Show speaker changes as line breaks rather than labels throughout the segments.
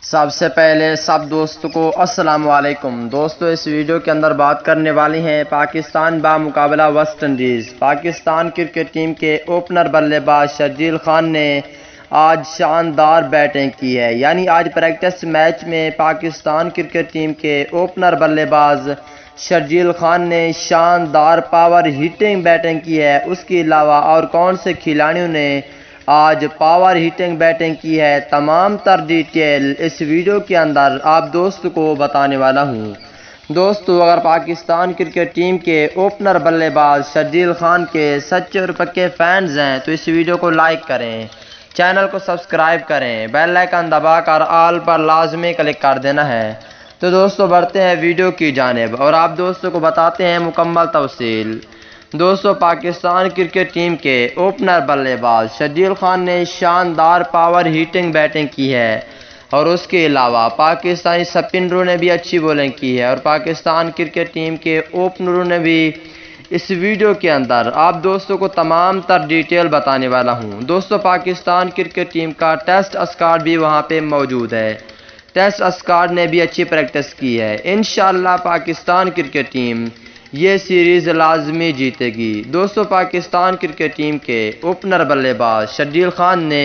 سب سے پہلے سب دوستوں کو السلام علیکم۔ دوستو اس ویڈیو کے اندر بات کرنے والی ہیں پاکستان بمقابلہ West Indies. Pakistan cricket team کے اوپنر بلے باز شرجیل خان نے آج شاندار بیٹنگ کی ہے، یعنی آج پریکٹس میچ میں پاکستان کرکٹ ٹیم کے اوپنر بلے باز شرجیل خان نے شاندار پاور ہیٹنگ بیٹنگ کی ہے۔ اس کے علاوہ اور کون سے کھلاڑیوں نے آج پاور ہیٹنگ بیٹنگ کی ہے، تمام تر ڈیٹیل اس ویڈیو کے اندر آپ دوستوں کو بتانے والا ہوں۔ دوستو اگر پاکستان کرکٹ ٹیم کے اوپنر بلے باز شرجیل خان کے سچے اور پکے فینز ہیں تو اس ویڈیو کو لائک کریں، چینل کو سبسکرائب کریں، بیل آئیکن دبا کر آل پر لازمی کلک کر دینا ہے۔ تو دوستو بڑھتے ہیں ویڈیو کی جانب اور آپ دوستوں کو بتاتے ہیں مکمل تفصیل۔ دوستو پاکستان کرکٹ ٹیم کے اوپنر بلے باز شرجیل خان نے شاندار پاور ہیٹنگ بیٹنگ کی ہے اور اس کے علاوہ پاکستانی سپنروں نے بھی اچھی بولنگ کی ہے اور پاکستان کرکٹ ٹیم کے اوپنروں نے بھی اس ویڈیو کے اندر آپ دوستوں کو تمام تر ڈیٹیل بتانے والا ہوں۔ دوستو پاکستان کرکٹ ٹیم کا ٹیسٹ اسکواڈ بھی وہاں پہ موجود ہے، ٹیسٹ اسکواڈ نے بھی اچھی پریکٹس کی ہے۔ انشاءاللہ پاکستان کرکٹ ٹیم یہ سیریز لازمی جیتے گی۔ دوستو پاکستان کرکٹ ٹیم کے اوپنر بلے باز شرجیل خان نے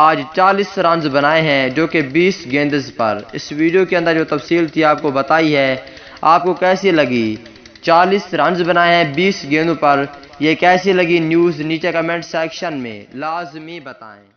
آج 40 رنز بنائے ہیں جو کہ 20 گیندز پر۔ اس ویڈیو کے اندر جو تفصیل تھی آپ کو بتائی ہے، آپ کو کیسی لگی؟ 40 رنز بنائے ہیں 20 گیندوں پر، یہ کیسی لگی نیوز نیچے کمنٹ سیکشن میں لازمی بتائیں۔